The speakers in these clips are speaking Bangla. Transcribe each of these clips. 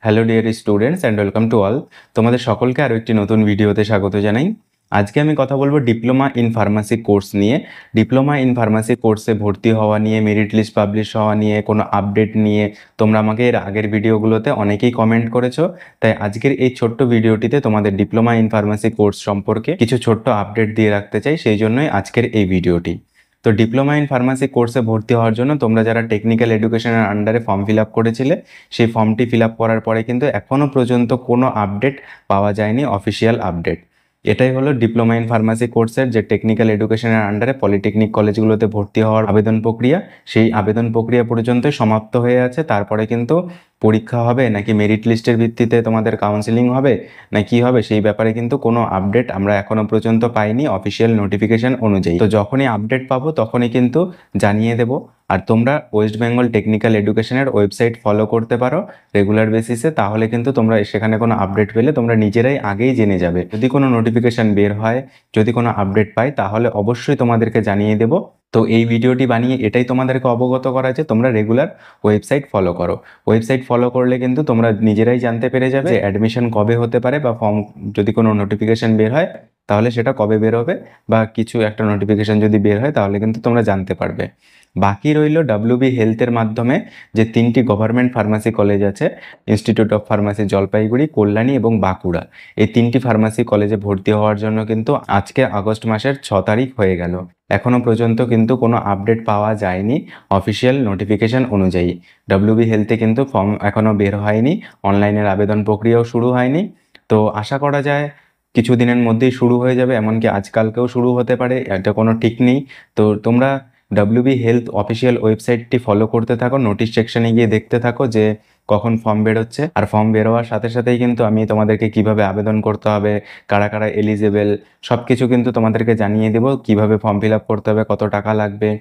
Hello dear students and welcome to all. তোমাদের সকলকে আরও একটি নতুন ভিডিওতে স্বাগত জানাই। আজকে আমি কথা বলবো ডিপ্লোমা ইন ফার্মাসি কোর্স নিয়ে। ডিপ্লোমা ইন ফার্মাসি কোর্সে ভর্তি হওয়া নিয়ে, মেরিট লিস্ট পাবলিশ হওয়া নিয়ে, কোনো আপডেট নিয়ে তোমরা আমাকে এর আগের ভিডিওগুলোতে অনেকেই কমেন্ট করেছো। তাই আজকের এই ছোট্ট ভিডিওটিতে তোমাদের ডিপ্লোমা ইন ফার্মাসি কোর্স সম্পর্কে কিছু ছোট্ট আপডেট দিয়ে রাখতে চাই, সেই জন্যই আজকের এই ভিডিওটি। তো ডিপ্লোমা ইন ফার্মাসি কোর্সে ভর্তি হওয়ার জন্য তোমরা যারা টেকনিক্যাল এডুকেশনের আন্ডারে ফর্ম ফিল আপ করেছিলে, সেই ফর্মটি ফিল আপ করার পরে কিন্তু এখনও পর্যন্ত কোনো আপডেট পাওয়া যায়নি, অফিসিয়াল আপডেট। এটাই হলো ডিপ্লোমা ইন ফার্মাসি কোর্সের যে টেকনিক্যাল এডুকেশনের আন্ডারে পলিটেকনিক কলেজগুলোতে ভর্তি হওয়ার আবেদন প্রক্রিয়া, সেই আবেদন প্রক্রিয়া পর্যন্ত সমাপ্ত হয়ে আছে। তারপরে কিন্তু পরীক্ষা হবে নাকি মেরিট লিস্টের ভিত্তিতে তোমাদের কাউন্সিলিং হবে না কি হবে, সেই ব্যাপারে কিন্তু কোনো আপডেট আমরা এখনো পর্যন্ত পাইনি অফিসিয়াল নোটিফিকেশন অনুযায়ী। তো যখনই আপডেট পাবো তখনই কিন্তু জানিয়ে দেবো। আর তোমরা ওয়েস্ট বেঙ্গল টেকনিক্যাল এডুকেশনের ওয়েবসাইট ফলো করতে পারো রেগুলার বেসিসে, তাহলে কিন্তু তোমরা সেখানে কোনো আপডেট পেলে তোমরা নিজেরাই আগেই জেনে যাবে। যদি কোনো নোটিফিকেশান বের হয়, যদি কোনো আপডেট পাই, তাহলে অবশ্যই তোমাদেরকে জানিয়ে দেবো। তো এই ভিডিওটি বানিয়ে এটাই তোমাদেরকে অবগত করা যে তোমরা রেগুলার ওয়েবসাইট ফলো করো। ওয়েবসাইট ফলো করলে কিন্তু তোমরা নিজেরাই জানতে পেরে যাবে যে অ্যাডমিশন কবে হতে পারে, বা ফর্ম যদি কোনো নোটিফিকেশান বের হয় তাহলে সেটা কবে বের হবে, বা কিছু একটা নোটিফিকেশান যদি বের হয় তাহলে কিন্তু তোমরা জানতে পারবে। বাকি রইল WB হেলথের মাধ্যমে যে 3টি গভর্নমেন্ট ফার্মাসি কলেজ আছে, institute of pharmacy Jalpaiguri, Kalyani এবং বাঁকুড়া। এই 3টি ফার্মাসি কলেজে ভর্তি হওয়ার জন্য কিন্তু আজকে আগস্ট মাসের 6 তারিখ হয়ে গেল, এখনও পর্যন্ত কিন্তু কোনো আপডেট পাওয়া যায়নি অফিসিয়াল নোটিফিকেশান অনুযায়ী। WB হেলথে কিন্তু ফর্ম এখনও বের হয়নি, অনলাইনের আবেদন প্রক্রিয়াও শুরু হয়নি। তো আশা করা যায় কিছুদিনের মধ্যেই শুরু হয়ে যাবে, এমনকি আজকালকেও শুরু হতে পারে, এটা কোনো ঠিক নেই। তো তোমরা WB হেলথ অফিসিয়াল ওয়েবসাইটটি ফলো করতে থাকো, নোটিশ সেকশনে গিয়ে দেখতে থাকো যে কখন ফর্ম বেরোচ্ছে। আর ফর্ম বেরোয়ার সাথে সাথেই কিন্তু আমি তোমাদেরকে কিভাবে আবেদন করতে হবে, কারা কারা এলিজেবল, সব কিছু কিন্তু তোমাদেরকে জানিয়ে দেবো। কিভাবে ফর্ম ফিল আপ করতে হবে, কত টাকা লাগবে,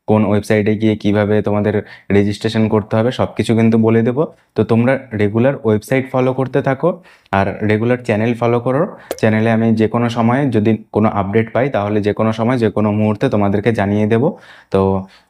কোন ওয়েবসাইটে গিয়ে কিভাবে তোমাদের রেজিস্ট্রেশন করতে হবে, সব কিছু কিন্তু বলে দেবো। তো তোমরা রেগুলার ওয়েবসাইট ফলো করতে থাকো আর রেগুলার চ্যানেল ফলো করো। চ্যানেলে আমি যে কোনো সময়ে যদি কোনো আপডেট পাই তাহলে যে কোনো সময় যে কোনো মুহূর্তে তোমাদেরকে জানিয়ে দেবো। তো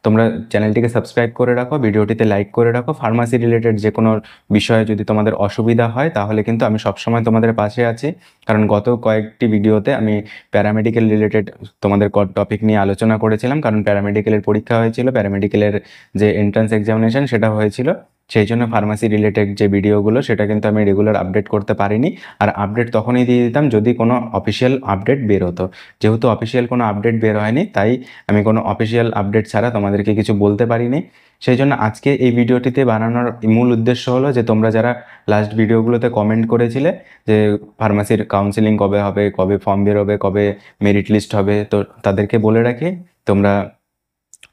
তোমরা চ্যানেলটিকে সাবস্ক্রাইব করে রাখো, ভিডিওটিতে লাইক করে রাখো। ফার্মাসি রিলেটেড যে কোনো বিষয়ে যদি তোমাদের অসুবিধা হয় তাহলে কিন্তু আমি সবসময় তোমাদের পাশে আছি। কারণ গত কয়েকটি ভিডিওতে আমি প্যারামেডিক্যাল রিলেটেড তোমাদের টপিক নিয়ে আলোচনা করেছিলাম, কারণ প্যারামেডিক্যালের পরীক্ষা হয়েছিল, প্যারামেডিক্যালের যে এন্ট্রান্স এক্সামিনেশন সেটা হয়েছিল। সেই জন্য ফার্মাসি রিলেটেড যে ভিডিওগুলো সেটা কিন্তু আমি রেগুলার আপডেট করতে পারিনি। আর আপডেট তখনই দিয়ে দিতাম যদি কোনো অফিসিয়াল আপডেট বের হতো। যেহেতু অফিসিয়াল কোনো আপডেট বের হয়নি, তাই আমি কোনো অফিসিয়াল আপডেট ছাড়া তোমাদেরকে কিছু বলতে পারিনি। সেই জন্য আজকে এই ভিডিওটিতে বানানোর মূল উদ্দেশ্য হলো যে তোমরা যারা লাস্ট ভিডিওগুলোতে কমেন্ট করেছিলে যে ফার্মাসির কাউন্সিলিং কবে হবে, কবে ফর্ম বেরোবে, কবে মেরিট লিস্ট হবে, তো তাদেরকে বলে রাখি তোমরা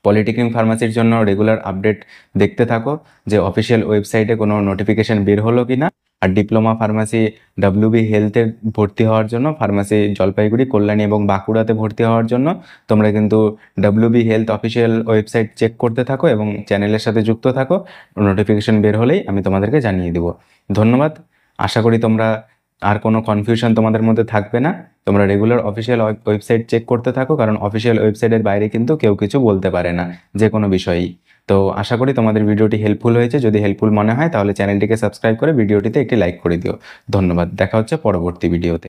পলিটেকনিক ফার্মাসির জন্য রেগুলার আপডেট দেখতে থাকো যে অফিসিয়াল ওয়েবসাইটে কোনো নোটিফিকেশান বের হলো কি না। আর ডিপ্লোমা ফার্মাসি WB হেলথে ভর্তি হওয়ার জন্য, ফার্মাসি জলপাইগুড়ি, কল্যাণী এবং বাঁকুড়াতে ভর্তি হওয়ার জন্য তোমরা কিন্তু WB health official website check করতে থাকো এবং চ্যানেলের সাথে যুক্ত থাকো। নোটিফিকেশান বের হলেই আমি তোমাদেরকে জানিয়ে দেবো। ধন্যবাদ। আশা করি তোমরা আর কোনো কনফিউশন তোমাদের মধ্যে থাকবে না। তোমরা রেগুলার অফিসিয়াল ওয়েবসাইট চেক করতে থাকো, কারণ অফিসিয়াল ওয়েবসাইটের বাইরে কিন্তু কেউ কিছু বলতে পারে না যে কোনো বিষয়েই। তো আশা করি তোমাদের ভিডিওটি হেল্পফুল হয়েছে। যদি হেল্পফুল মনে হয় তাহলে চ্যানেলটিকে সাবস্ক্রাইব করে ভিডিওটিতে একটি লাইক করে দিও। ধন্যবাদ। দেখা হচ্ছে পরবর্তী ভিডিওতে।